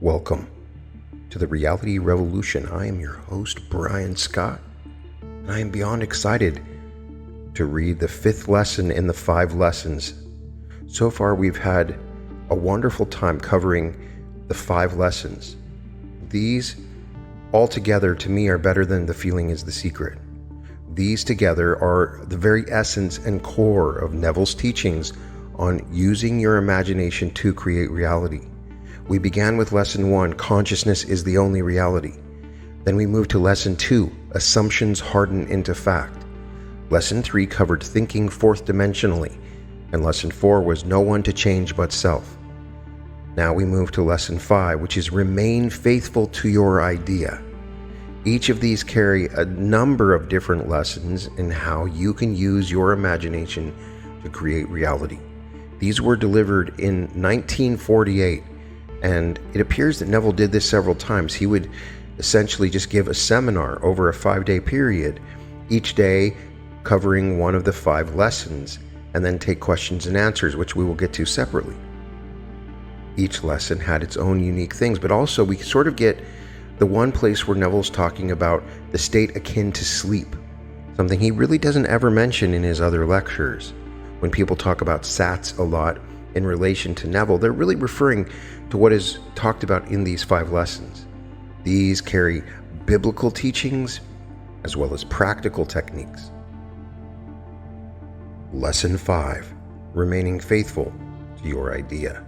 Welcome to the Reality Revolution. I am your host, Brian Scott, and I am beyond excited to read the fifth lesson in the 5 lessons. So far, we've had a wonderful time covering the 5 lessons. These all together, to me, are better than The Feeling is the Secret. These together are the very essence and core of Neville's teachings on using your imagination to create reality. We began with Lesson 1, Consciousness is the Only Reality. Then we moved to Lesson 2, Assumptions Harden into Fact. Lesson 3 covered Thinking Fourth Dimensionally, and Lesson 4 was No One to Change But Self. Now we move to Lesson 5, which is Remain Faithful to Your Idea. Each of these carry a number of different lessons in how you can use your imagination to create reality. These were delivered in 1948, and it appears that Neville did this several times. He would essentially just give a seminar over a 5-day period, each day covering one of the 5 lessons, and then take questions and answers, which we will get to separately. Each lesson had its own unique things, but also we sort of get the one place where Neville's talking about the state akin to sleep, something he really doesn't ever mention in his other lectures. When people talk about SATs a lot in relation to Neville, they're really referring to what is talked about in these 5 lessons. These carry biblical teachings as well as practical techniques. Lesson 5, Remaining Faithful to Your Idea.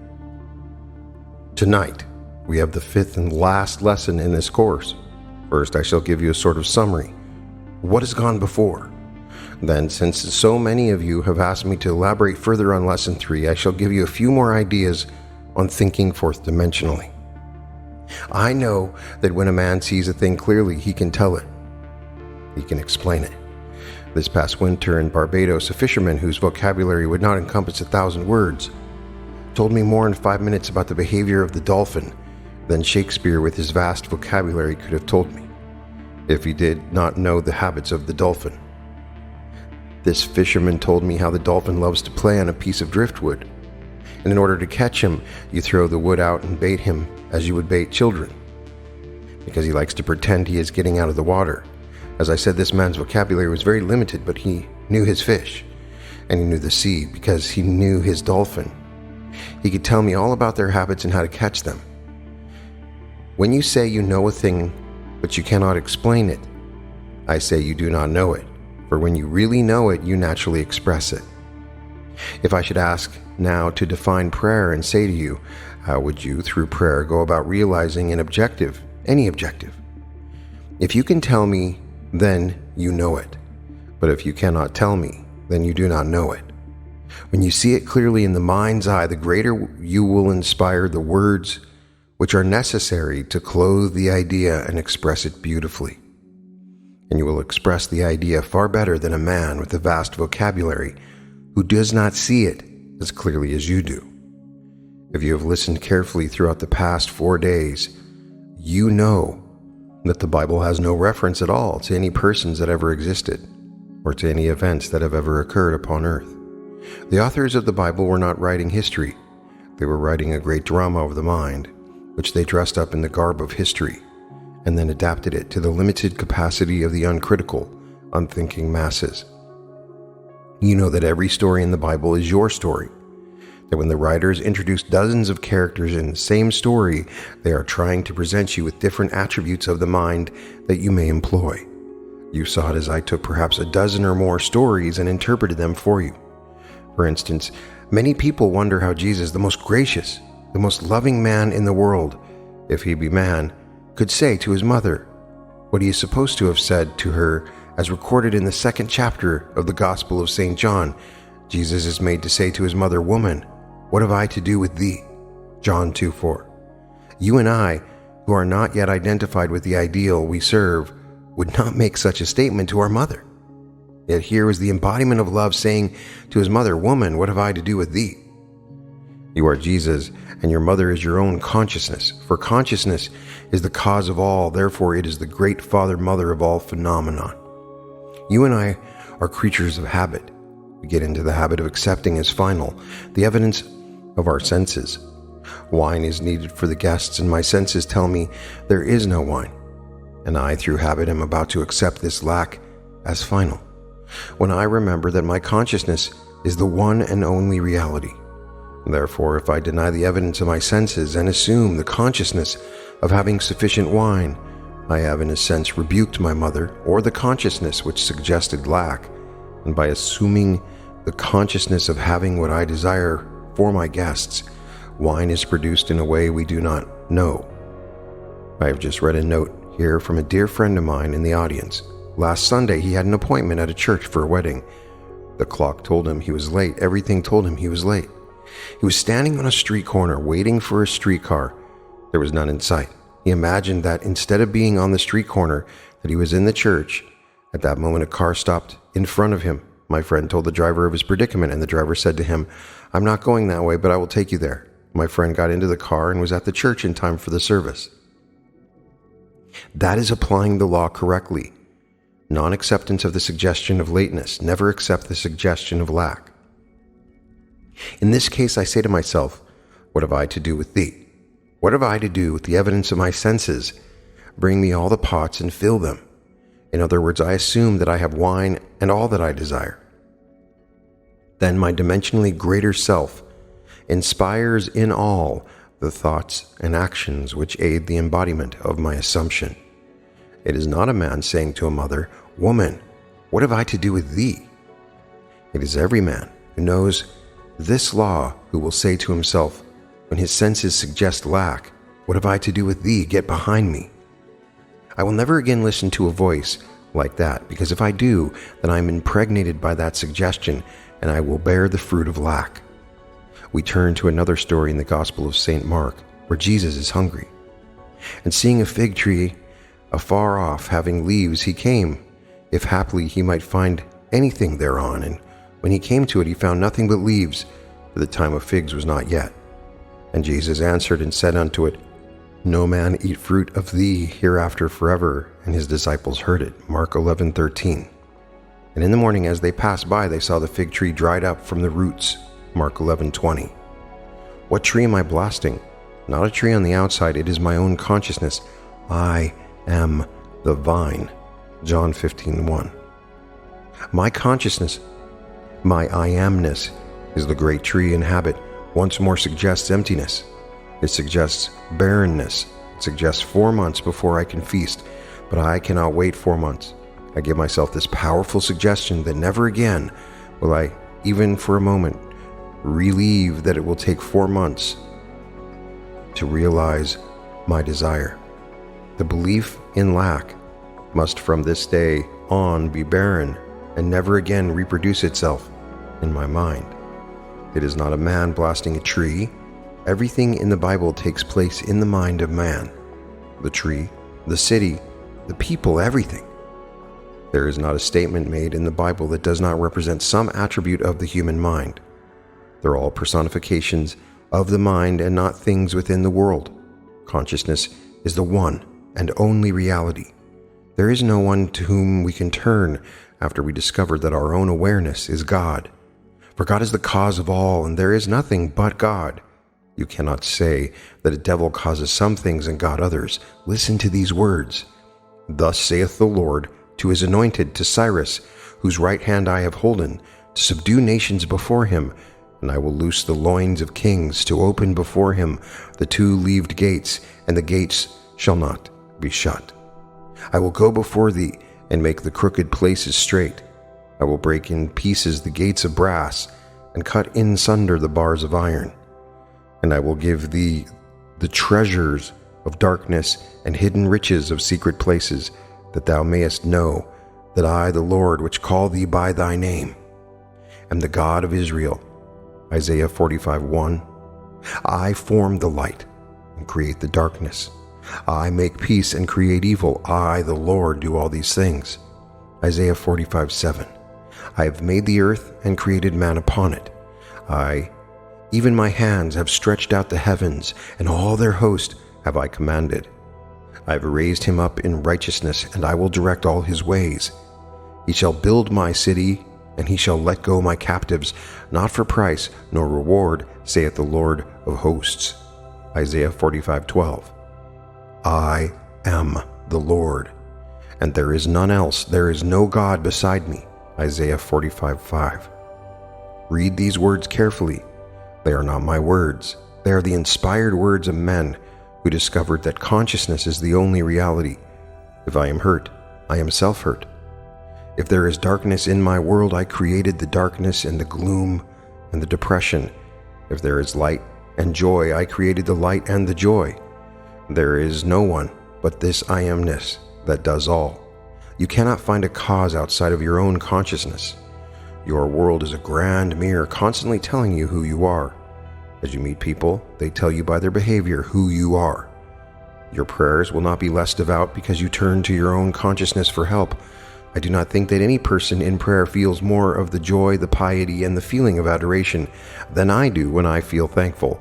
Tonight, we have the 5th and last lesson in this course. First, I shall give you a sort of summary. What has gone before? Then, since so many of you have asked me to elaborate further on Lesson 3, I shall give you a few more ideas on thinking fourth dimensionally. I know that when a man sees a thing clearly, he can tell it. He can explain it. This past winter in Barbados, a fisherman whose vocabulary would not encompass 1,000 words told me more in 5 minutes about the behavior of the dolphin than Shakespeare with his vast vocabulary could have told me, if he did not know the habits of the dolphin. This fisherman told me how the dolphin loves to play on a piece of driftwood, and in order to catch him, you throw the wood out and bait him as you would bait children, because he likes to pretend he is getting out of the water. As I said, this man's vocabulary was very limited, but he knew his fish, and he knew the sea because he knew his dolphin. He could tell me all about their habits and how to catch them. When you say you know a thing, but you cannot explain it, I say you do not know it, for when you really know it, you naturally express it. If I should ask now to define prayer and say to you, how would you, through prayer, go about realizing an objective, any objective? If you can tell me, then you know it. But if you cannot tell me, then you do not know it. When you see it clearly in the mind's eye, the greater you will inspire the words which are necessary to clothe the idea and express it beautifully. And you will express the idea far better than a man with a vast vocabulary who does not see it as clearly as you do. If you have listened carefully throughout the past 4 days, you know that the Bible has no reference at all to any persons that ever existed or to any events that have ever occurred upon earth. The authors of the Bible were not writing history. They were writing a great drama of the mind, which they dressed up in the garb of history, and then adapted it to the limited capacity of the uncritical, unthinking masses. You know that every story in the Bible is your story, that when the writers introduce dozens of characters in the same story, they are trying to present you with different attributes of the mind that you may employ. You saw it as I took perhaps a dozen or more stories and interpreted them for you. For instance, many people wonder how Jesus, the most gracious, the most loving man in the world, if he be man, could say to his mother what he is supposed to have said to her as recorded in the 2nd chapter of the Gospel of St. John. Jesus is made to say to his mother, "Woman, what have I to do with thee?" John 2:4. You and I, who are not yet identified with the ideal we serve, would not make such a statement to our mother. Yet here was the embodiment of love saying to his mother, "Woman, what have I to do with thee?" You are Jesus, and your mother is your own consciousness, for consciousness is the cause of all, therefore it is the great father-mother of all phenomenon. You and I are creatures of habit. We get into the habit of accepting as final the evidence of our senses. Wine is needed for the guests, and my senses tell me there is no wine. And I, through habit, am about to accept this lack as final, when I remember that my consciousness is the one and only reality. Therefore, if I deny the evidence of my senses and assume the consciousness of having sufficient wine, I have in a sense rebuked my mother, or the consciousness which suggested lack, and by assuming the consciousness of having what I desire for my guests, wine is produced in a way we do not know. I have just read a note here from a dear friend of mine in the audience. Last Sunday, he had an appointment at a church for a wedding. The clock told him he was late. Everything told him he was late. He was standing on a street corner waiting for a streetcar. There was none in sight. He imagined that instead of being on the street corner, that he was in the church. At that moment, a car stopped in front of him. My friend told the driver of his predicament, and the driver said to him, "I'm not going that way, but I will take you there." My friend got into the car and was at the church in time for the service. That is applying the law correctly. Non-acceptance of the suggestion of lateness. Never accept the suggestion of lack. In this case, I say to myself, what have I to do with thee? What have I to do with the evidence of my senses? Bring me all the pots and fill them. In other words, I assume that I have wine and all that I desire. Then my dimensionally greater self inspires in all the thoughts and actions which aid the embodiment of my assumption. It is not a man saying to a mother, "Woman, what have I to do with thee?" It is every man who knows this law who will say to himself, when his senses suggest lack, "What have I to do with thee? Get behind me." I will never again listen to a voice like that, because if I do, then I am impregnated by that suggestion, and I will bear the fruit of lack. We turn to another story in the Gospel of St. Mark, where Jesus is hungry. And seeing a fig tree afar off having leaves, he came, if haply he might find anything thereon. And when he came to it, he found nothing but leaves, for the time of figs was not yet. And Jesus answered and said unto it, "No man eat fruit of thee hereafter forever." And his disciples heard it. Mark 11:13. And in the morning as they passed by, they saw the fig tree dried up from the roots. Mark 11:20. What tree am I blasting? Not a tree on the outside, it is my own consciousness. I am the vine. John 15:1. My consciousness, my I amness, is the great tree, and habit once more suggests emptiness. It suggests barrenness. It suggests 4 months before I can feast, but I cannot wait 4 months. I give myself this powerful suggestion that never again will I, even for a moment, relieve that it will take 4 months to realize my desire. The belief in lack must from this day on be barren and never again reproduce itself in my mind. It is not a man blasting a tree. Everything in the Bible takes place in the mind of man. The tree, the city, the people, everything. There is not a statement made in the Bible that does not represent some attribute of the human mind. They're all personifications of the mind and not things within the world. Consciousness is the one and only reality. There is no one to whom we can turn after we discover that our own awareness is God. For God is the cause of all, and there is nothing but God. You cannot say that a devil causes some things and God others. Listen to these words. Thus saith the Lord to his anointed, to Cyrus, whose right hand I have holden, to subdue nations before him, and I will loose the loins of kings, to open before him the 2-leaved gates, and the gates shall not be shut. I will go before thee, and make the crooked places straight. I will break in pieces the gates of brass, and cut in sunder the bars of iron. And I will give thee the treasures of darkness and hidden riches of secret places, that thou mayest know that I, the Lord, which call thee by thy name, am the God of Israel. Isaiah 45:1. I form the light and create the darkness. I make peace and create evil. I, the Lord, do all these things. Isaiah 45:7. I have made the earth and created man upon it. I, even my hands, have stretched out the heavens, and all their host have I commanded. I have raised him up in righteousness, and I will direct all his ways. He shall build my city, and he shall let go my captives, not for price nor reward, saith the Lord of hosts. Isaiah 45:12. I am the Lord, and there is none else. There is no God beside me. Isaiah 45:5. Read these words carefully. They are not my words. They are the inspired words of men who discovered that consciousness is the only reality. If I am hurt, I am self-hurt. If there is darkness in my world, I created the darkness and the gloom and the depression. If there is light and joy, I created the light and the joy. There is no one but this I amness that does all. You cannot find a cause outside of your own consciousness. Your world is a grand mirror constantly telling you who you are. As you meet people, they tell you by their behavior who you are. Your prayers will not be less devout because you turn to your own consciousness for help. I do not think that any person in prayer feels more of the joy, the piety, and the feeling of adoration than I do when I feel thankful,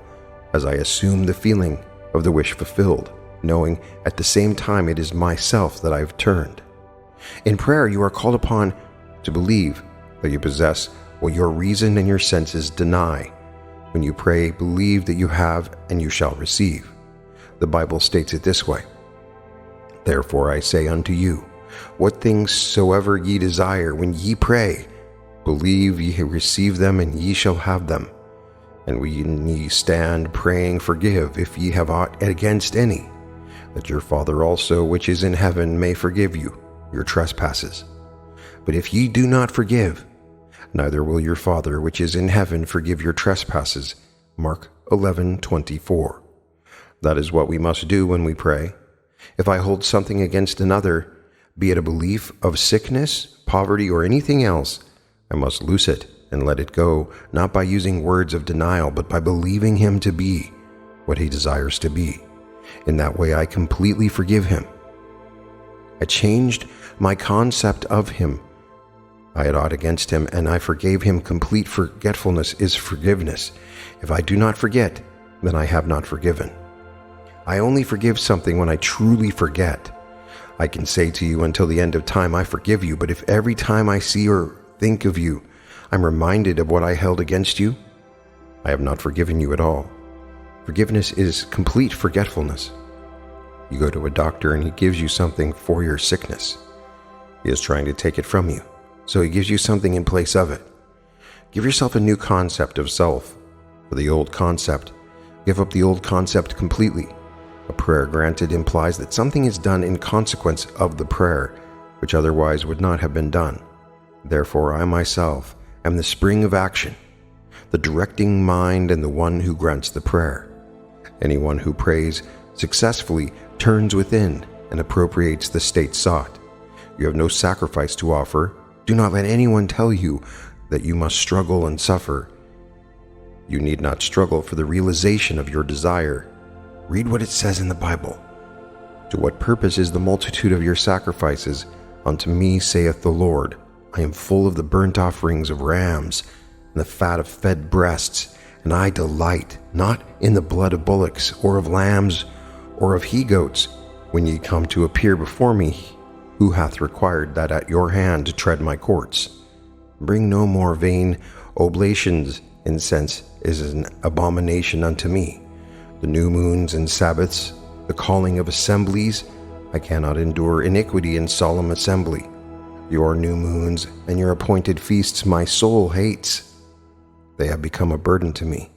as I assume the feeling of the wish fulfilled, knowing at the same time it is myself that I have turned. In prayer, you are called upon to believe that you possess what your reason and your senses deny. When you pray, believe that you have and you shall receive. The Bible states it this way: Therefore I say unto you, what things soever ye desire, when ye pray, believe ye receive them, and ye shall have them. And when ye stand praying, forgive, if ye have aught against any, that your Father also which is in heaven may forgive you your trespasses. But if ye do not forgive, neither will your Father which is in heaven forgive your trespasses. Mark 11:24. That is what we must do when we pray. If I hold something against another, be it a belief of sickness, poverty, or anything else, I must loose it and let it go, not by using words of denial, but by believing him to be what he desires to be. In that way, I completely forgive him. I changed my concept of him. I had aught against him, and I forgave him. Complete forgetfulness is forgiveness. If I do not forget, then I have not forgiven. I only forgive something when I truly forget. I can say to you until the end of time, I forgive you, but if every time I see or think of you, I'm reminded of what I held against you, I have not forgiven you at all. Forgiveness is complete forgetfulness. You go to a doctor and he gives you something for your sickness. He is trying to take it from you, so he gives you something in place of it. Give yourself a new concept of self. For the old concept, give up the old concept completely. A prayer granted implies that something is done in consequence of the prayer, which otherwise would not have been done. Therefore, I myself am the spring of action, the directing mind, and the one who grants the prayer. Anyone who prays successfully turns within and appropriates the state sought. You have no sacrifice to offer. Do not let anyone tell you that you must struggle and suffer. You need not struggle for the realization of your desire. Read what it says in the Bible. To what purpose is the multitude of your sacrifices? Unto me, saith the Lord, I am full of the burnt offerings of rams and the fat of fed breasts, and I delight not in the blood of bullocks or of lambs or of he-goats. When ye come to appear before me, who hath required that at your hand to tread my courts? Bring no more vain oblations. Incense is an abomination unto me. The new moons and Sabbaths, the calling of assemblies, I cannot endure iniquity in solemn assembly. Your new moons and your appointed feasts my soul hates. They have become a burden to me.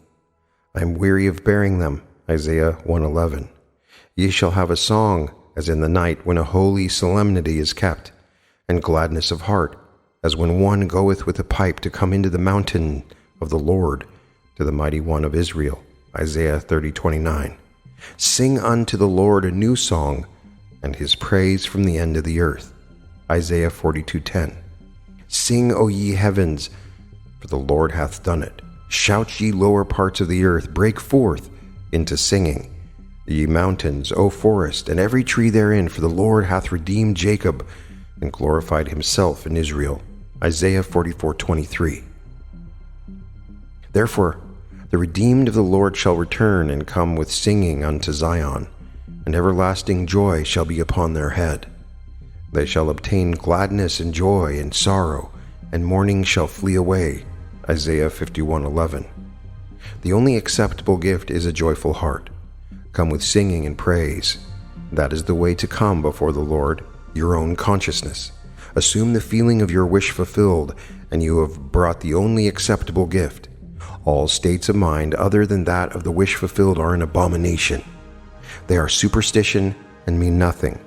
I am weary of bearing them. Isaiah 1:11. Ye shall have a song, as in the night when a holy solemnity is kept, and gladness of heart, as when one goeth with a pipe to come into the mountain of the Lord, to the mighty one of Israel. Isaiah 30:29. Sing unto the Lord a new song, and his praise from the end of the earth. Isaiah 42:10. Sing, O ye heavens, for the Lord hath done it. Shout, ye lower parts of the earth, break forth into singing. Ye mountains, O forest, and every tree therein, for the Lord hath redeemed Jacob, and glorified himself in Israel. Isaiah 44:23. Therefore, the redeemed of the Lord shall return and come with singing unto Zion, and everlasting joy shall be upon their head. They shall obtain gladness and joy and sorrow, and mourning shall flee away. Isaiah 51:11. The only acceptable gift is a joyful heart. Come with singing and praise. That is the way to come before the Lord, your own consciousness. Assume the feeling of your wish fulfilled, and you have brought the only acceptable gift. All states of mind other than that of the wish fulfilled are an abomination. They are superstition and mean nothing.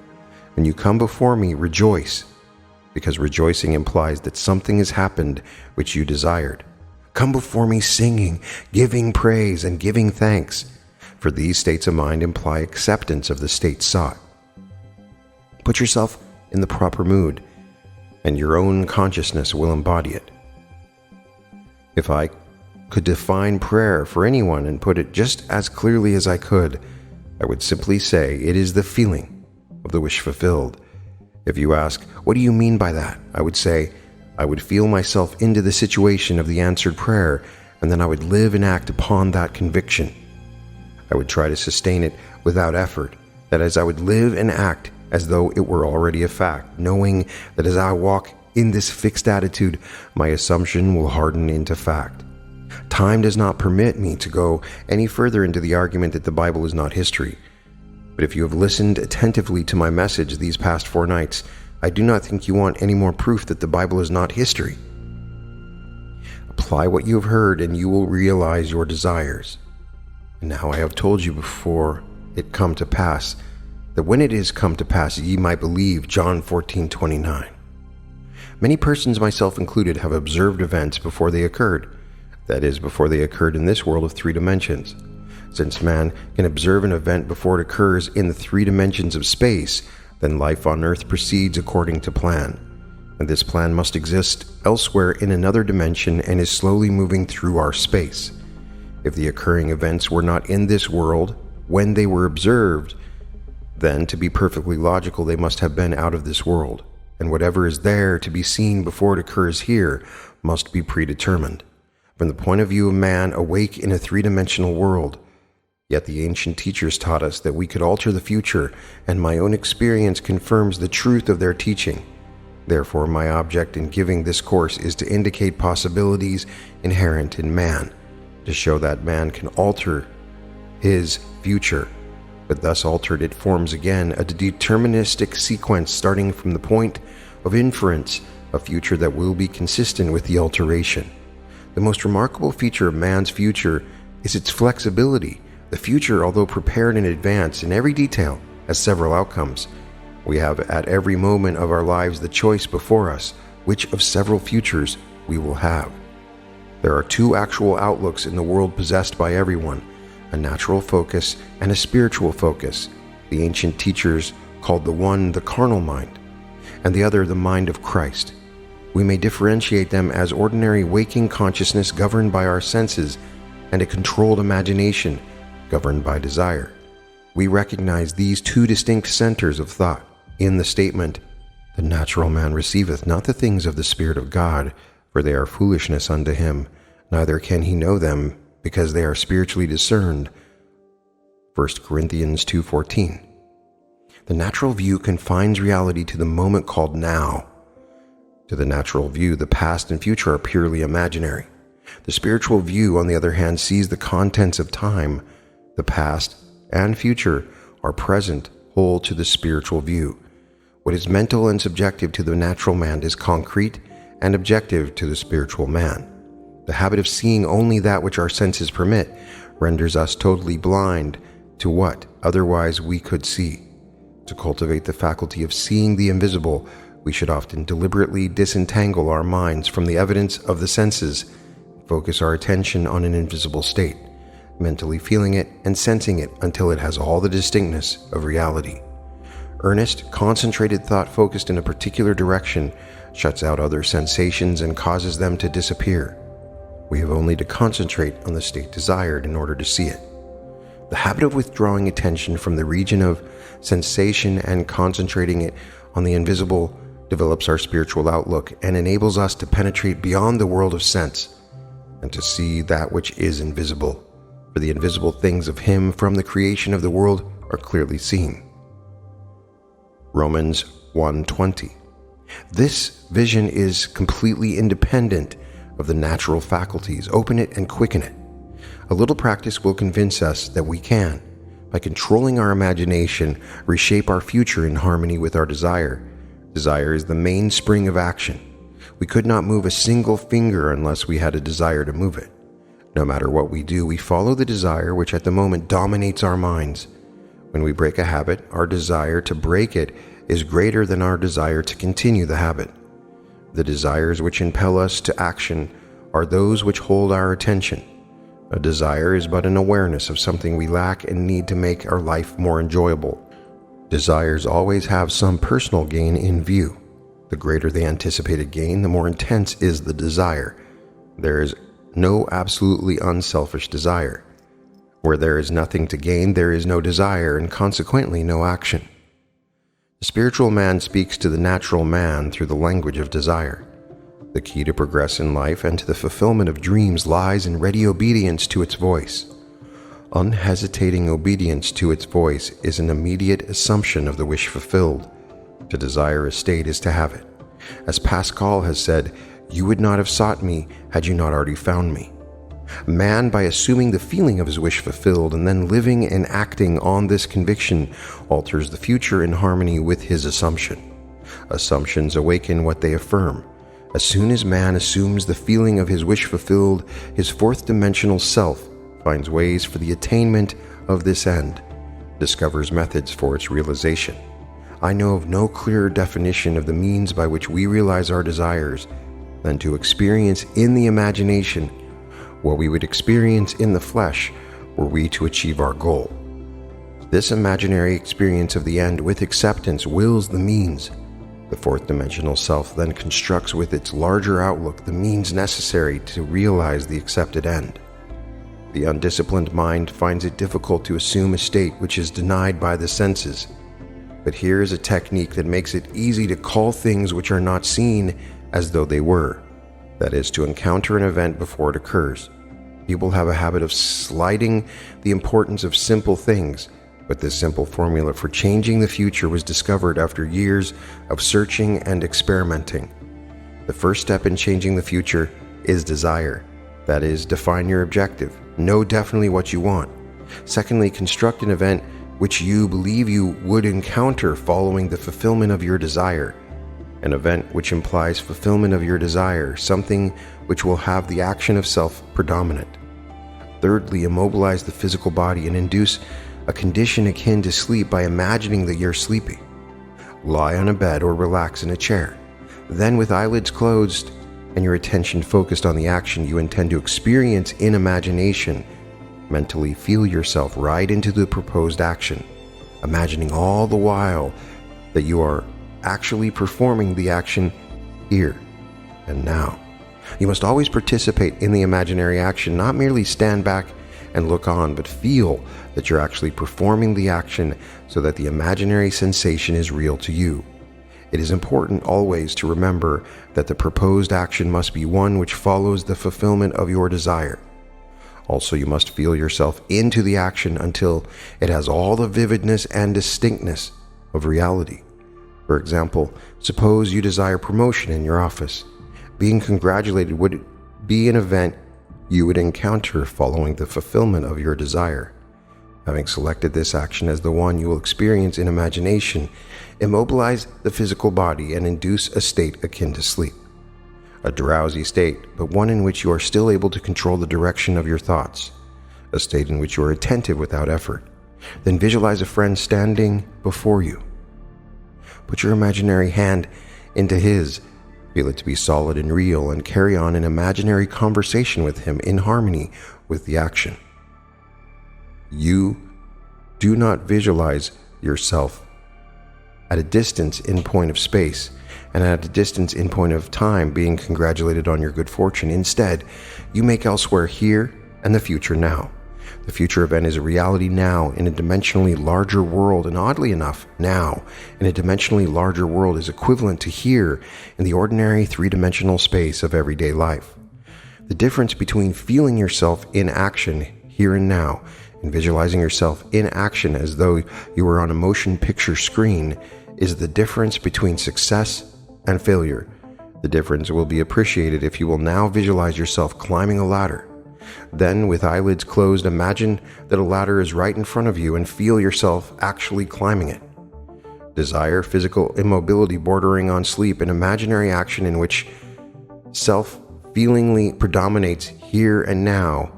When you come before me, rejoice, because rejoicing implies that something has happened which you desired. Come before me singing, giving praise, and giving thanks, for these states of mind imply acceptance of the state sought. Put yourself in the proper mood, and your own consciousness will embody it. If I could define prayer for anyone and put it just as clearly as I could, I would simply say it is the feeling of the wish fulfilled. If you ask, what do you mean by that? I would say, I would feel myself into the situation of the answered prayer, and then I would live and act upon that conviction. I would try to sustain it without effort, that is, I would live and act as though it were already a fact, knowing that as I walk in this fixed attitude, my assumption will harden into fact. Time does not permit me to go any further into the argument that the Bible is not history. But if you have listened attentively to my message these past 4 nights, I do not think you want any more proof that the Bible is not history. Apply what you have heard and you will realize your desires. And now I have told you before it come to pass, that when it is come to pass ye might believe. John 14:29. Many persons, myself included, have observed events before they occurred. That is, before they occurred in this world of 3 dimensions. Since man can observe an event before it occurs in the 3 dimensions of space, then life on earth proceeds according to plan. And this plan must exist elsewhere in another dimension and is slowly moving through our space. If the occurring events were not in this world when they were observed, then, to be perfectly logical, they must have been out of this world, and whatever is there to be seen before it occurs here must be predetermined. From the point of view of man awake in a 3-dimensional world, yet the ancient teachers taught us that we could alter the future, and my own experience confirms the truth of their teaching. Therefore, my object in giving this course is to indicate possibilities inherent in man, to show that man can alter his future, but thus altered it forms again a deterministic sequence starting from the point of inference, a future that will be consistent with the alteration. The most remarkable feature of man's future is its flexibility. The future, although prepared in advance in every detail, has several outcomes. We have at every moment of our lives the choice before us which of several futures we will have. There are 2 actual outlooks in the world possessed by everyone, a natural focus and a spiritual focus. The ancient teachers called the one the carnal mind, and the other the mind of Christ. We may differentiate them as ordinary waking consciousness governed by our senses and a controlled imagination governed by desire. We recognize these 2 distinct centers of thought in the statement, "The natural man receiveth not the things of the Spirit of God, for they are foolishness unto him, neither can he know them, because they are spiritually discerned." 1 Corinthians 2:14. The natural view confines reality to the moment called now. To the natural view, the past and future are purely imaginary. The spiritual view, on the other hand, sees the contents of time. The past and future are present whole to the spiritual view. What is mental and subjective to the natural man is concrete and objective to the spiritual man. The habit of seeing only that which our senses permit renders us totally blind to what otherwise we could see. To cultivate the faculty of seeing the invisible, we should often deliberately disentangle our minds from the evidence of the senses, focus our attention on an invisible state, mentally feeling it and sensing it until it has all the distinctness of reality. Earnest, concentrated thought focused in a particular direction shuts out other sensations and causes them to disappear. We have only to concentrate on the state desired in order to see it. The habit of withdrawing attention from the region of sensation and concentrating it on the invisible develops our spiritual outlook and enables us to penetrate beyond the world of sense and to see that which is invisible. For the invisible things of Him from the creation of the world are clearly seen. Romans 1:20. This vision is completely independent of the natural faculties. Open it and quicken it. A little practice will convince us that we can. by controlling our imagination, reshape our future in harmony with our desire. Desire is the mainspring of action. We could not move a single finger unless we had a desire to move it. No matter what we do, we follow the desire which at the moment dominates our minds. When we break a habit, our desire to break it is greater than our desire to continue the habit. The desires which impel us to action are those which hold our attention. A desire is but an awareness of something we lack and need to make our life more enjoyable. Desires always have some personal gain in view. The greater the anticipated gain, the more intense is the desire. There is no absolutely unselfish desire. Where there is nothing to gain, there is no desire and consequently no action. The spiritual man speaks to the natural man through the language of desire. The key to progress in life and to the fulfillment of dreams lies in ready obedience to its voice. Unhesitating obedience to its voice is an immediate assumption of the wish fulfilled. To desire a state is to have it. As Pascal has said, "You would not have sought me had you not already found me." Man, by assuming the feeling of his wish fulfilled and then living and acting on this conviction, alters the future in harmony with his assumption. Assumptions awaken what they affirm. As soon as man assumes the feeling of his wish fulfilled, his fourth-dimensional self finds ways for the attainment of this end, discovers methods for its realization. I know of no clearer definition of the means by which we realize our desires than to experience in the imagination what we would experience in the flesh were we to achieve our goal. This imaginary experience of the end with acceptance wills the means. The fourth-dimensional self then constructs with its larger outlook the means necessary to realize the accepted end. The undisciplined mind finds it difficult to assume a state which is denied by the senses. But here is a technique that makes it easy to call things which are not seen as though they were. That is, to encounter an event before it occurs. People have a habit of slighting the importance of simple things, but this simple formula for changing the future was discovered after years of searching and experimenting. The first step in changing the future is desire. That is, define your objective. Know definitely what you want. Secondly, construct an event which you believe you would encounter following the fulfillment of your desire. An event which implies fulfillment of your desire, something which will have the action of self predominant. Thirdly, immobilize the physical body and induce a condition akin to sleep by imagining that you're sleeping. Lie on a bed or relax in a chair. Then, with eyelids closed and your attention focused on the action you intend to experience in imagination, mentally feel yourself right into the proposed action, imagining all the while that you are actually performing the action here and now. You must always participate in the imaginary action, not merely stand back and look on, but feel that you're actually performing the action so that the imaginary sensation is real to you. It is important always to remember that the proposed action must be one which follows the fulfillment of your desire. Also, you must feel yourself into the action until it has all the vividness and distinctness of reality. For example, suppose you desire promotion in your office. Being congratulated would be an event you would encounter following the fulfillment of your desire. Having selected this action as the one you will experience in imagination, immobilize the physical body and induce a state akin to sleep. A drowsy state, but one in which you are still able to control the direction of your thoughts. A state in which you are attentive without effort. Then visualize a friend standing before you. Put your imaginary hand into his, feel it to be solid and real, and carry on an imaginary conversation with him in harmony with the action. You do not visualize yourself at a distance in point of space and at a distance in point of time being congratulated on your good fortune. Instead, you make elsewhere here and the future now. The future event is a reality now in a dimensionally larger world, and oddly enough, now in a dimensionally larger world is equivalent to here in the ordinary three-dimensional space of everyday life. The difference between feeling yourself in action here and now and visualizing yourself in action as though you were on a motion picture screen is the difference between success and failure. The difference will be appreciated if you will now visualize yourself climbing a ladder. Then, with eyelids closed, imagine that a ladder is right in front of you and feel yourself actually climbing it. Desire physical immobility bordering on sleep, an imaginary action in which self-feelingly predominates here and now,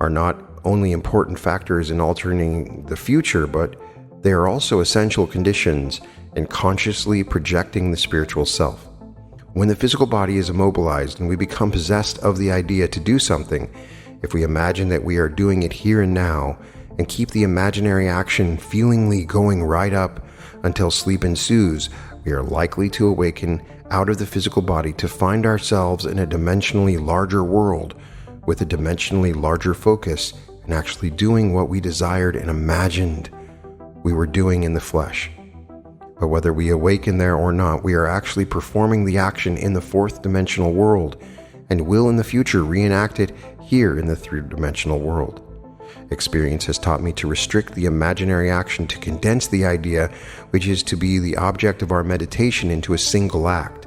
are not only important factors in altering the future, but they are also essential conditions in consciously projecting the spiritual self. When the physical body is immobilized and we become possessed of the idea to do something, if we imagine that we are doing it here and now and keep the imaginary action feelingly going right up until sleep ensues, we are likely to awaken out of the physical body to find ourselves in a dimensionally larger world with a dimensionally larger focus and actually doing what we desired and imagined we were doing in the flesh. But whether we awaken there or not, we are actually performing the action in the fourth dimensional world and will in the future reenact it here in the three-dimensional world. Experience has taught me to restrict the imaginary action to condense the idea, which is to be the object of our meditation, into a single act,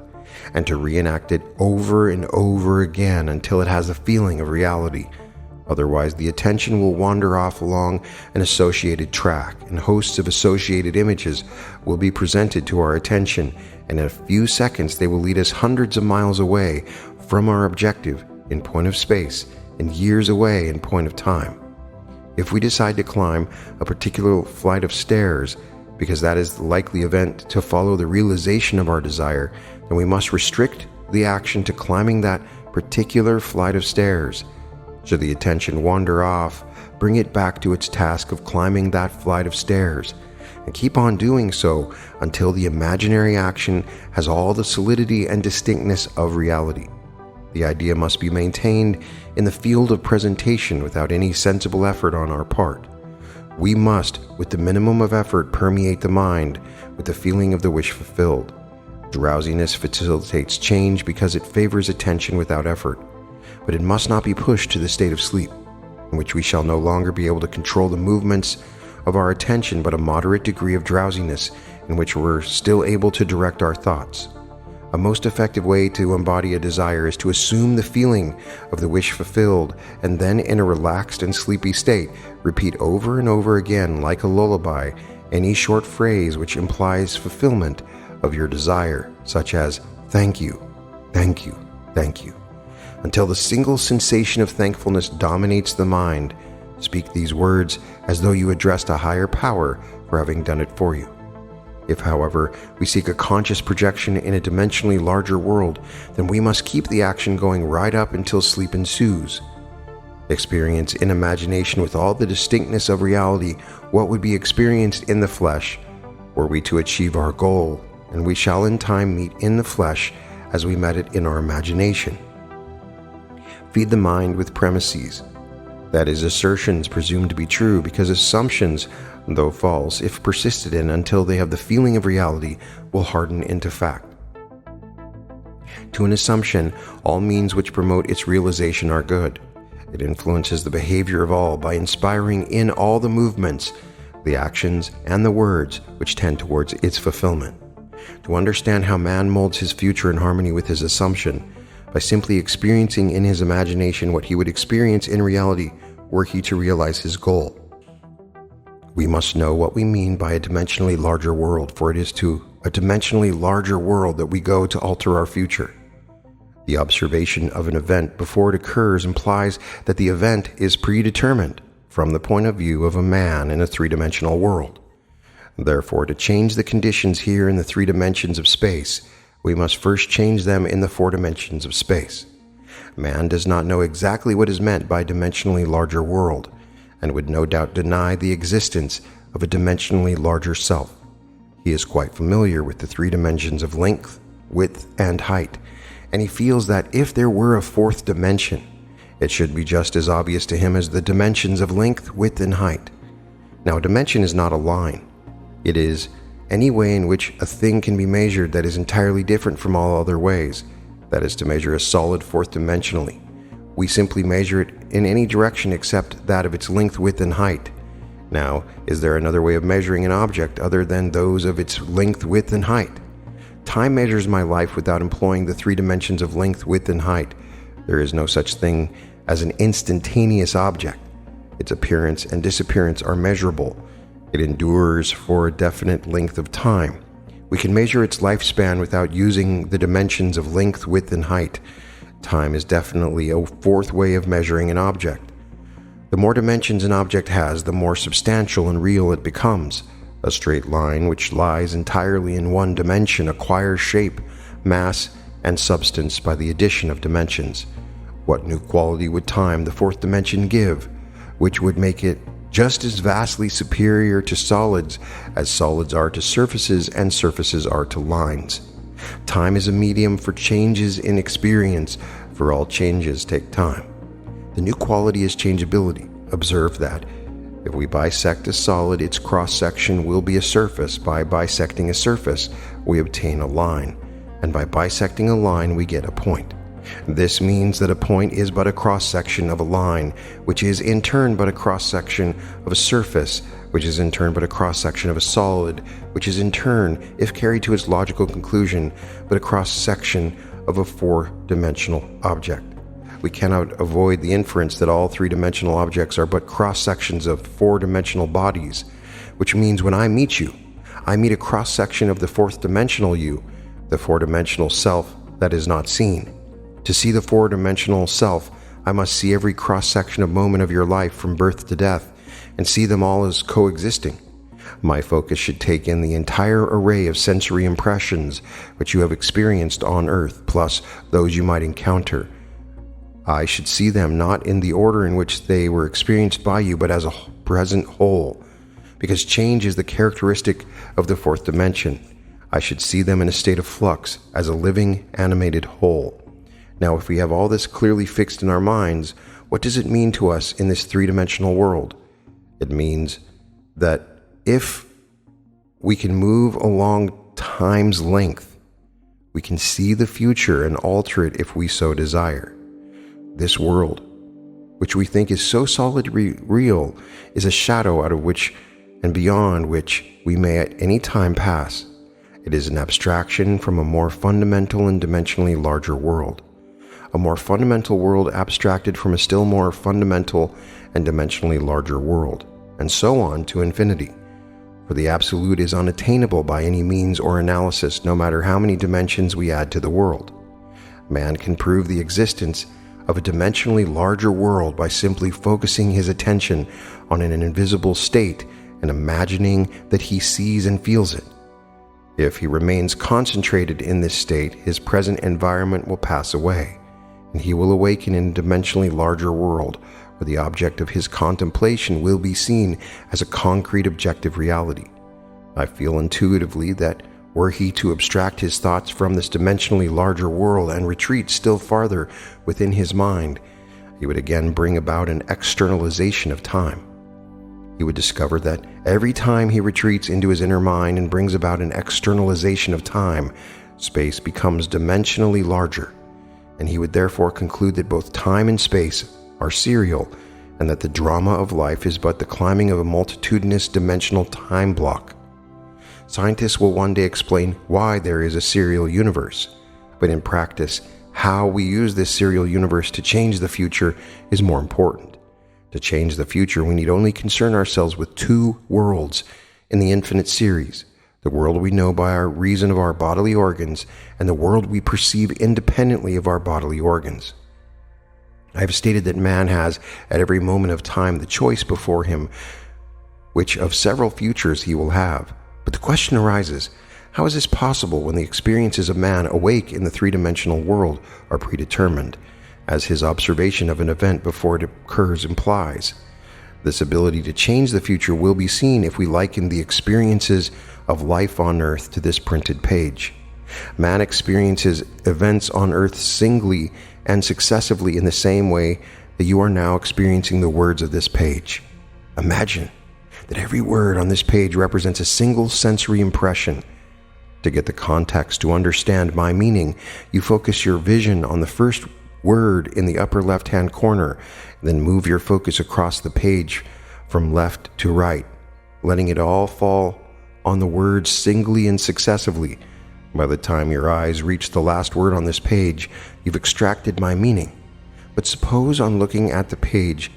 and to reenact it over and over again until it has a feeling of reality. Otherwise, the attention will wander off along an associated track, and hosts of associated images will be presented to our attention, and in a few seconds they will lead us hundreds of miles away from our objective in point of space and years away in point of time. If we decide to climb a particular flight of stairs, because that is the likely event to follow the realization of our desire, then we must restrict the action to climbing that particular flight of stairs. Should the attention wander off, bring it back to its task of climbing that flight of stairs, and keep on doing so until the imaginary action has all the solidity and distinctness of reality. The idea must be maintained in the field of presentation without any sensible effort on our part. We must, with the minimum of effort, permeate the mind with the feeling of the wish fulfilled. Drowsiness facilitates change because it favors attention without effort, but it must not be pushed to the state of sleep, in which we shall no longer be able to control the movements of our attention, but a moderate degree of drowsiness in which we're still able to direct our thoughts. A most effective way to embody a desire is to assume the feeling of the wish fulfilled, and then in a relaxed and sleepy state, repeat over and over again, like a lullaby, any short phrase which implies fulfillment of your desire, such as "thank you, thank you, thank you," until the single sensation of thankfulness dominates the mind. Speak these words as though you addressed a higher power for having done it for you. If, however, we seek a conscious projection in a dimensionally larger world, then we must keep the action going right up until sleep ensues. Experience in imagination with all the distinctness of reality what would be experienced in the flesh, were we to achieve our goal, and we shall in time meet in the flesh as we met it in our imagination. Feed the mind with premises, that is, assertions presumed to be true, because assumptions, though false, if persisted in until they have the feeling of reality, will harden into fact. To an assumption, all means which promote its realization are good. It influences the behavior of all by inspiring in all the movements, the actions, and the words which tend towards its fulfillment. To understand how man molds his future in harmony with his assumption, by simply experiencing in his imagination what he would experience in reality were he to realize his goal. We must know what we mean by a dimensionally larger world, for it is to a dimensionally larger world that we go to alter our future. The observation of an event before it occurs implies that the event is predetermined from the point of view of a man in a three-dimensional world. Therefore, to change the conditions here in the three dimensions of space, we must first change them in the four dimensions of space. Man does not know exactly what is meant by a dimensionally larger world, and would no doubt deny the existence of a dimensionally larger self. He is quite familiar with the three dimensions of length, width, and height, and he feels that if there were a fourth dimension, it should be just as obvious to him as the dimensions of length, width, and height. Now, a dimension is not a line. It is any way in which a thing can be measured that is entirely different from all other ways. That is to measure a solid fourth dimensionally. We simply measure it in any direction except that of its length, width, and height. Now, is there another way of measuring an object other than those of its length, width, and height? Time measures my life without employing the three dimensions of length, width, and height. There is no such thing as an instantaneous object. Its appearance and disappearance are measurable. It endures for a definite length of time. We can measure its lifespan without using the dimensions of length, width, and height. Time is definitely a fourth way of measuring an object. The more dimensions an object has, the more substantial and real it becomes. A straight line which lies entirely in one dimension acquires shape, mass, and substance by the addition of dimensions. What new quality would time, the fourth dimension, give, which would make it just as vastly superior to solids as solids are to surfaces and surfaces are to lines? Time is a medium for changes in experience, for all changes take time. The new quality is changeability. Observe that if we bisect a solid, its cross-section will be a surface. By bisecting a surface, we obtain a line, and by bisecting a line, we get a point. This means that a point is but a cross-section of a line, which is in turn but a cross-section of a surface, which is in turn but a cross-section of a solid, which is in turn, if carried to its logical conclusion, but a cross-section of a four-dimensional object. We cannot avoid the inference that all three-dimensional objects are but cross-sections of four-dimensional bodies, which means when I meet you, I meet a cross-section of the fourth-dimensional you, the four-dimensional self that is not seen. To see the four-dimensional self, I must see every cross-section of moment of your life from birth to death, and see them all as coexisting. My focus should take in the entire array of sensory impressions which you have experienced on Earth, plus those you might encounter. I should see them not in the order in which they were experienced by you, but as a present whole, because change is the characteristic of the fourth dimension. I should see them in a state of flux, as a living, animated whole. Now, if we have all this clearly fixed in our minds, what does it mean to us in this three-dimensional world? It means that if we can move along time's length, we can see the future and alter it if we so desire. This world, which we think is so solidly real, is a shadow out of which and beyond which we may at any time pass. It is an abstraction from a more fundamental and dimensionally larger world. A more fundamental world abstracted from a still more fundamental and dimensionally larger world, and so on to infinity. For the absolute is unattainable by any means or analysis, no matter how many dimensions we add to the world. Man can prove the existence of a dimensionally larger world by simply focusing his attention on an invisible state and imagining that he sees and feels it. If he remains concentrated in this state, his present environment will pass away, and he will awaken in a dimensionally larger world where the object of his contemplation will be seen as a concrete objective reality. I feel intuitively that were he to abstract his thoughts from this dimensionally larger world and retreat still farther within his mind, he would again bring about an externalization of time. He would discover that every time he retreats into his inner mind and brings about an externalization of time, space becomes dimensionally larger, and he would therefore conclude that both time and space are serial, and that the drama of life is but the climbing of a multitudinous dimensional time block. Scientists will one day explain why there is a serial universe, but in practice, how we use this serial universe to change the future is more important. To change the future, we need only concern ourselves with two worlds in the infinite series: the world we know by our reason of our bodily organs, and the world we perceive independently of our bodily organs. I have stated that man has, at every moment of time, the choice before him, which of several futures he will have. But the question arises, how is this possible when the experiences of man awake in the three-dimensional world are predetermined, as his observation of an event before it occurs implies? This ability to change the future will be seen if we liken the experiences of life on Earth to this printed page. Man experiences events on Earth singly and successively in the same way that you are now experiencing the words of this page. Imagine that every word on this page represents a single sensory impression. To get the context to understand my meaning, you focus your vision on the first word in the upper left-hand corner, then move your focus across the page from left to right, letting it all fall on the words singly and successively. By the time your eyes reach the last word on this page, you've extracted my meaning. But suppose on looking at the page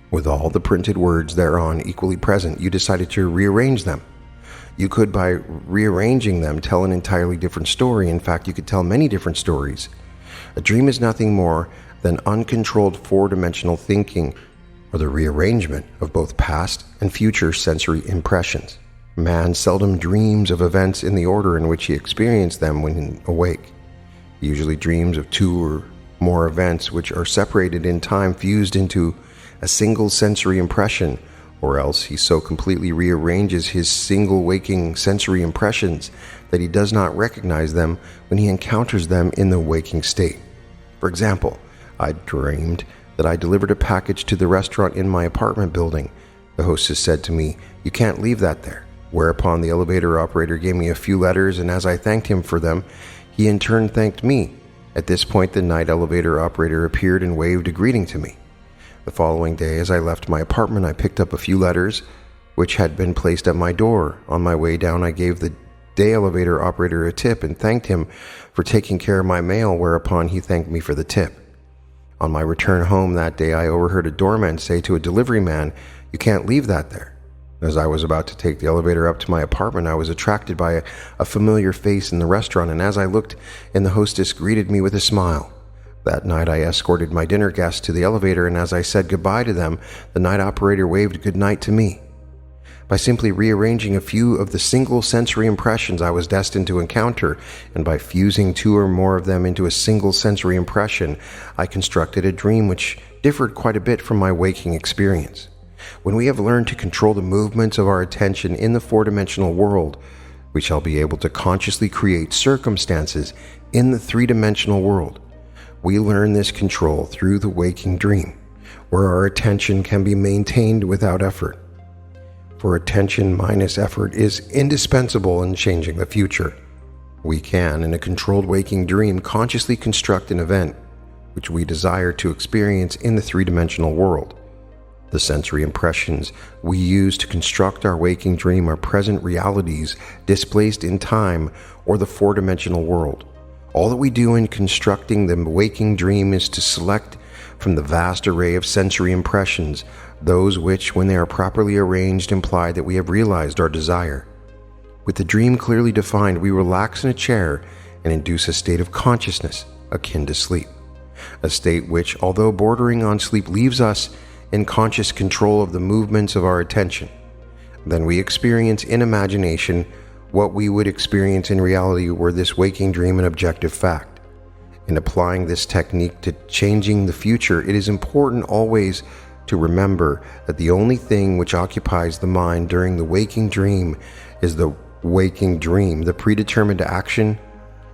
with all the printed words thereon equally present, you decided to rearrange them. You could, by rearranging them, tell an entirely different story. In fact, you could tell many different stories. A dream is nothing more than uncontrolled four-dimensional thinking, or the rearrangement of both past and future sensory impressions. Man seldom dreams of events in the order in which he experienced them when awake. He usually dreams of two or more events which are separated in time, fused into a single sensory impression, or else he so completely rearranges his single waking sensory impressions that he does not recognize them when he encounters them in the waking state. For example, I dreamed that I delivered a package to the restaurant in my apartment building. The hostess said to me, "You can't leave that there." Whereupon the elevator operator gave me a few letters, and as I thanked him for them, he in turn thanked me. At this point, the night elevator operator appeared and waved a greeting to me. The following day, as I left my apartment, I picked up a few letters which had been placed at my door. On my way down, I gave the day elevator operator a tip and thanked him for taking care of my mail, whereupon he thanked me for the tip. On my return home that day, I overheard a doorman say to a delivery man, "You can't leave that there." As I was about to take the elevator up to my apartment, I was attracted by a familiar face in the restaurant, and as I looked in, the hostess greeted me with a smile. That night, I escorted my dinner guests to the elevator, and as I said goodbye to them, the night operator waved good night to me. By simply rearranging a few of the single sensory impressions I was destined to encounter, and by fusing two or more of them into a single sensory impression, I constructed a dream which differed quite a bit from my waking experience. When we have learned to control the movements of our attention in the four-dimensional world, we shall be able to consciously create circumstances in the three-dimensional world. We learn this control through the waking dream, where our attention can be maintained without effort. For attention minus effort is indispensable in changing the future. We can, in a controlled waking dream, consciously construct an event which we desire to experience in the three-dimensional world. The sensory impressions we use to construct our waking dream are present realities displaced in time or the four-dimensional world. All that we do in constructing the waking dream is to select from the vast array of sensory impressions those which, when they are properly arranged, imply that we have realized our desire. With the dream clearly defined, we relax in a chair and induce a state of consciousness akin to sleep, a state which, although bordering on sleep, leaves us in conscious control of the movements of our attention. Then we experience in imagination what we would experience in reality were this waking dream an objective fact. In applying this technique to changing the future, it is important always to remember that the only thing which occupies the mind during the waking dream is the waking dream, the predetermined action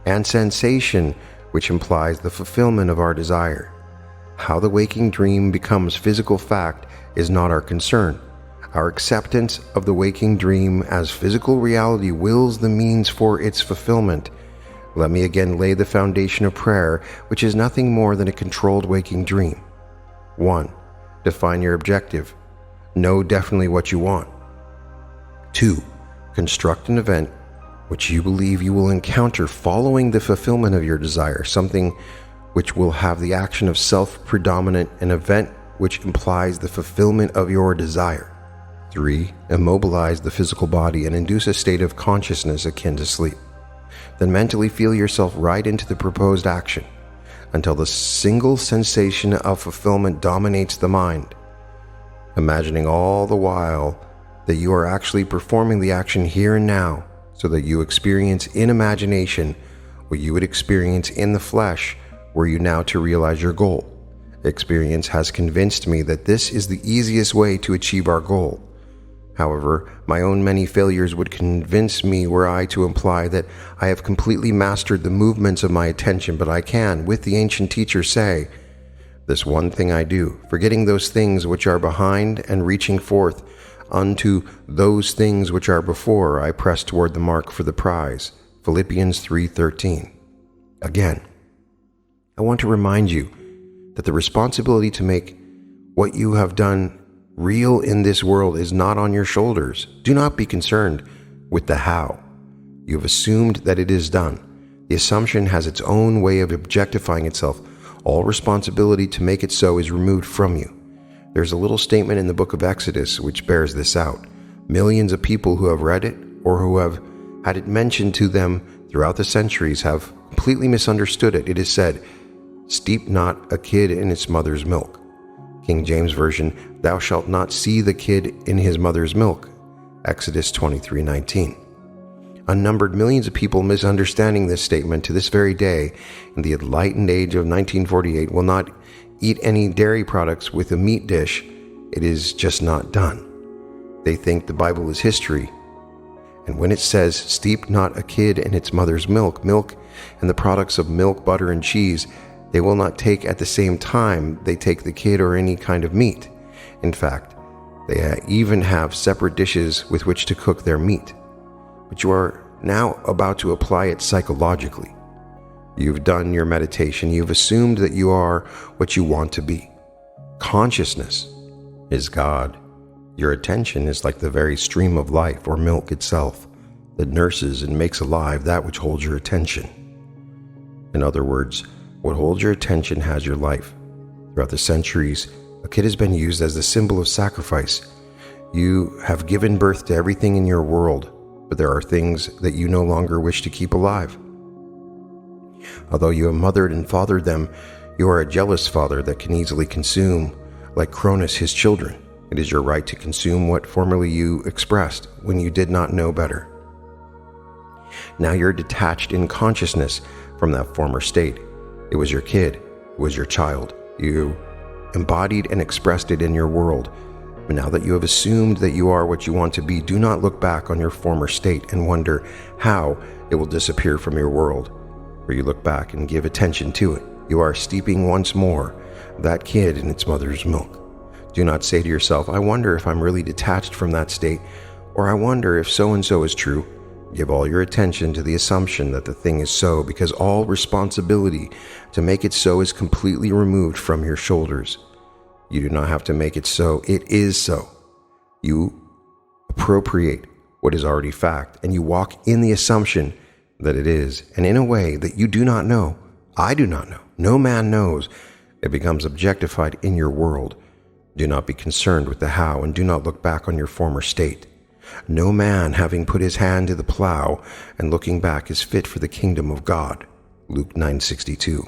and sensation which implies the fulfillment of our desire. How the waking dream becomes physical fact is not our concern. Our acceptance of the waking dream as physical reality wills the means for its fulfillment. Let me again lay the foundation of prayer, which is nothing more than a controlled waking dream. 1. Define your objective. Know definitely what you want. 2. Construct an event which you believe you will encounter following the fulfillment of your desire, something which will have the action of self-predominant, an event which implies the fulfillment of your desire. 3. Immobilize the physical body and induce a state of consciousness akin to sleep. Then mentally feel yourself right into the proposed action until the single sensation of fulfillment dominates the mind, imagining all the while that you are actually performing the action here and now, so that you experience in imagination what you would experience in the flesh were you now to realize your goal. Experience has convinced me that this is the easiest way to achieve our goal. However, my own many failures would convince me were I to imply that I have completely mastered the movements of my attention, but I can, with the ancient teacher, say, "This one thing I do, forgetting those things which are behind and reaching forth unto those things which are before, I press toward the mark for the prize." Philippians 3:13. Again, I want to remind you that the responsibility to make what you have done real in this world is not on your shoulders. Do not be concerned with the how. You have assumed that it is done. The assumption has its own way of objectifying itself. All responsibility to make it so is removed from you. There's a little statement in the book of Exodus which bears this out. Millions of people who have read it or who have had it mentioned to them throughout the centuries have completely misunderstood it. It is said, "Steep not a kid in its mother's milk." King James Version, "Thou shalt not see the kid in his mother's milk." Exodus 23:19. Unnumbered millions of people misunderstanding this statement to this very day in the enlightened age of 1948 will not eat any dairy products with a meat dish. It is just not done. They think the Bible is history. And when it says, "Steep not a kid in its mother's milk," milk and the products of milk, butter, and cheese, they will not take at the same time they take the kid or any kind of meat. In fact, they even have separate dishes with which to cook their meat. But you are now about to apply it psychologically. You've done your meditation. You've assumed that you are what you want to be. Consciousness is God. Your attention is like the very stream of life or milk itself that nurses and makes alive that which holds your attention. In other words, what holds your attention has your life. Throughout the centuries, a kid has been used as the symbol of sacrifice. You have given birth to everything in your world, but there are things that you no longer wish to keep alive. Although you have mothered and fathered them, you are a jealous father that can easily consume, like Cronus, his children. It is your right to consume what formerly you expressed when you did not know better. Now you're detached in consciousness from that former state. It was your kid. It was your child. You embodied and expressed it in your world. But now that you have assumed that you are what you want to be, do not look back on your former state and wonder how it will disappear from your world. Or you look back and give attention to it. You are steeping once more that kid in its mother's milk. Do not say to yourself, "I wonder if I'm really detached from that state," or "I wonder if so-and-so is true." Give all your attention to the assumption that the thing is so, because all responsibility to make it so is completely removed from your shoulders. You do not have to make it so. It is so. You appropriate what is already fact, and you walk in the assumption that it is, and in a way that you do not know. I do not know. No man knows. It becomes objectified in your world. Do not be concerned with the how, and do not look back on your former state. No man, having put his hand to the plow and looking back, is fit for the kingdom of God. Luke 9:62.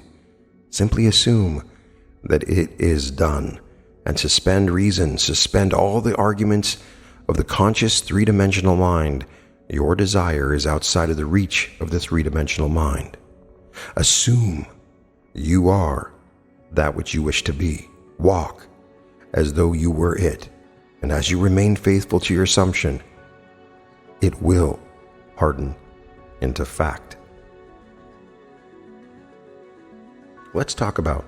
Simply assume that it is done, and suspend reason, suspend all the arguments of the conscious three-dimensional mind. Your desire is outside of the reach of the three-dimensional mind. Assume you are that which you wish to be. Walk as though you were it, and as you remain faithful to your assumption, it will harden into fact. Let's talk about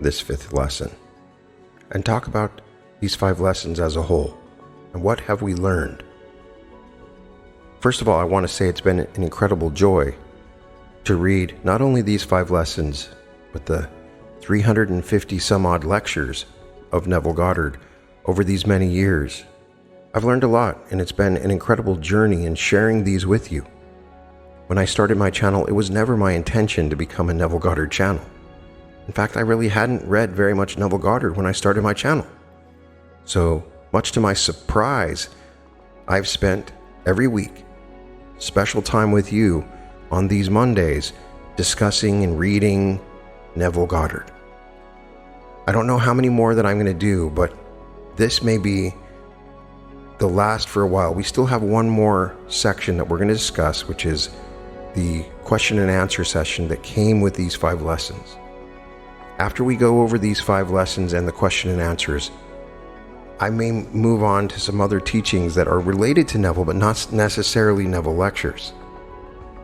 this fifth lesson, and talk about these 5 lessons as a whole, and what have we learned. First of all, I want to say it's been an incredible joy to read not only these 5 lessons, but the 350 some odd lectures of Neville Goddard over these many years. I've learned a lot, and it's been an incredible journey in sharing these with you. When I started my channel, it was never my intention to become a Neville Goddard channel. In fact, I really hadn't read very much Neville Goddard when I started my channel. So, much to my surprise, I've spent every week special time with you on these Mondays discussing and reading Neville Goddard. I don't know how many more that I'm going to do, but this may be the last for a while. We still have one more section that we're going to discuss, which is the question and answer session that came with these 5 lessons. After we go over these 5 lessons and the question and answers, I may move on to some other teachings that are related to Neville, but not necessarily Neville lectures.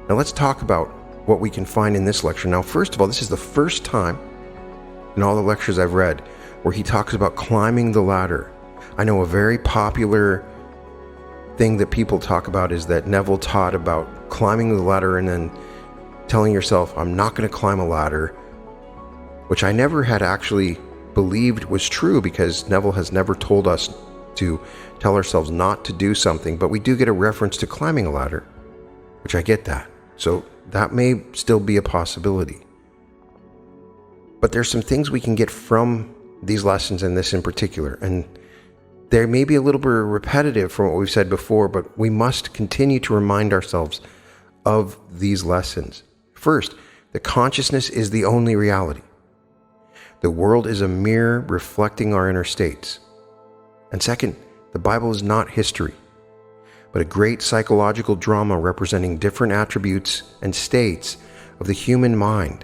Now let's talk about what we can find in this lecture. Now, first of all, this is the first time in all the lectures I've read where he talks about climbing the ladder. I know a very popular thing that people talk about is that Neville taught about climbing the ladder and then telling yourself, "I'm not going to climb a ladder," which I never had actually believed was true, because Neville has never told us to tell ourselves not to do something, but we do get a reference to climbing a ladder, which I get that. So that may still be a possibility. But there's some things we can get from these lessons, and this in particular, and they may be a little bit repetitive from what we've said before, but we must continue to remind ourselves of these lessons. First, that consciousness is the only reality. The world is a mirror reflecting our inner states. And second, the Bible is not history, but a great psychological drama representing different attributes and states of the human mind.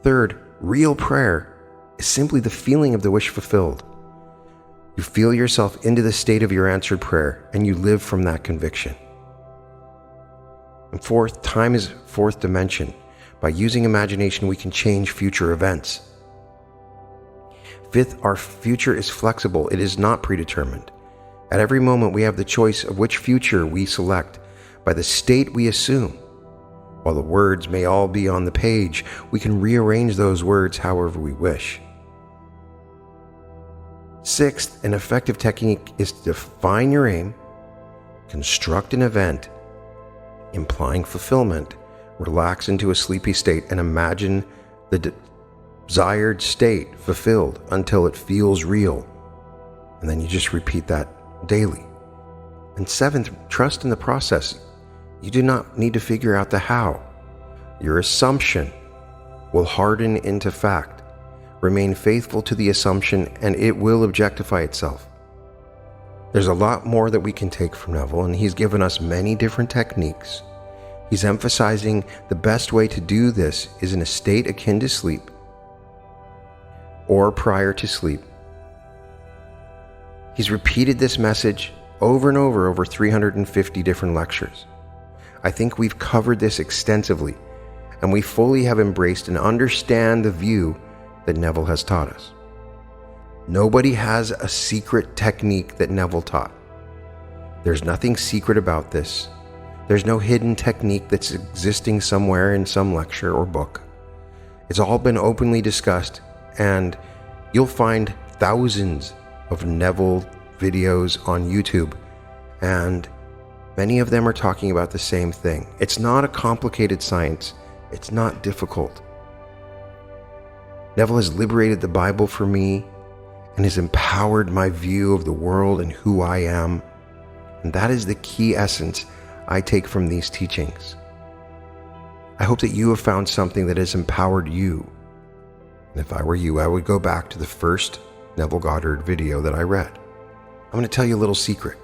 Third, real prayer is simply the feeling of the wish fulfilled. You feel yourself into the state of your answered prayer, and you live from that conviction. And fourth, time is fourth dimension. By using imagination, we can change future events. Fifth, our future is flexible. It is not predetermined. At every moment, we have the choice of which future we select by the state we assume. While the words may all be on the page, we can rearrange those words however we wish. Sixth, an effective technique is to define your aim, construct an event, implying fulfillment, relax into a sleepy state, and imagine the desired state fulfilled until it feels real. And then you just repeat that daily. And seventh, trust in the process. You do not need to figure out the how. Your assumption will harden into fact. Remain faithful to the assumption, and it will objectify itself. There's a lot more that we can take from Neville, and he's given us many different techniques. He's emphasizing the best way to do this is in a state akin to sleep or prior to sleep. He's repeated this message over and over 350 different lectures. I think we've covered this extensively, and we fully have embraced and understand the view that Neville has taught us. Nobody has a secret technique that Neville taught. There's nothing secret about this. There's no hidden technique that's existing somewhere in some lecture or book. It's all been openly discussed, and you'll find thousands of Neville videos on YouTube, and many of them are talking about the same thing. It's not a complicated science. It's not difficult. Neville has liberated the Bible for me and has empowered my view of the world and who I am. And that is the key essence I take from these teachings. I hope that you have found something that has empowered you. And if I were you, I would go back to the first Neville Goddard video that I read. I'm going to tell you a little secret.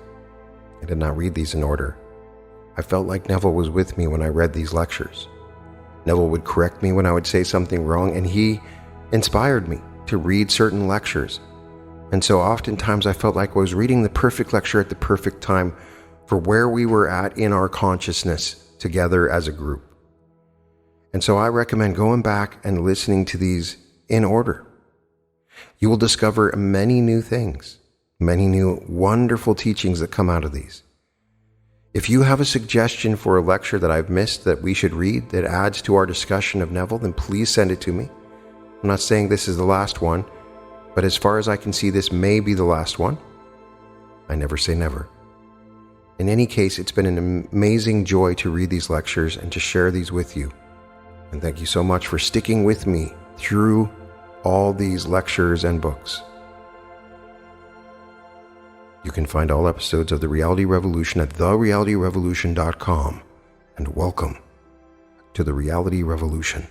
I did not read these in order. I felt like Neville was with me when I read these lectures. Neville would correct me when I would say something wrong, and he inspired me to read certain lectures. And so oftentimes I felt like I was reading the perfect lecture at the perfect time for where we were at in our consciousness together as a group. And so I recommend going back and listening to these in order. You will discover many new things, many new wonderful teachings that come out of these. If you have a suggestion for a lecture that I've missed that we should read that adds to our discussion of Neville, then please send it to me. I'm not saying this is the last one, but as far as I can see, this may be the last one. I never say never. In any case, it's been an amazing joy to read these lectures and to share these with you. And thank you so much for sticking with me through all these lectures and books. You can find all episodes of The Reality Revolution at therealityrevolution.com. And welcome to The Reality Revolution.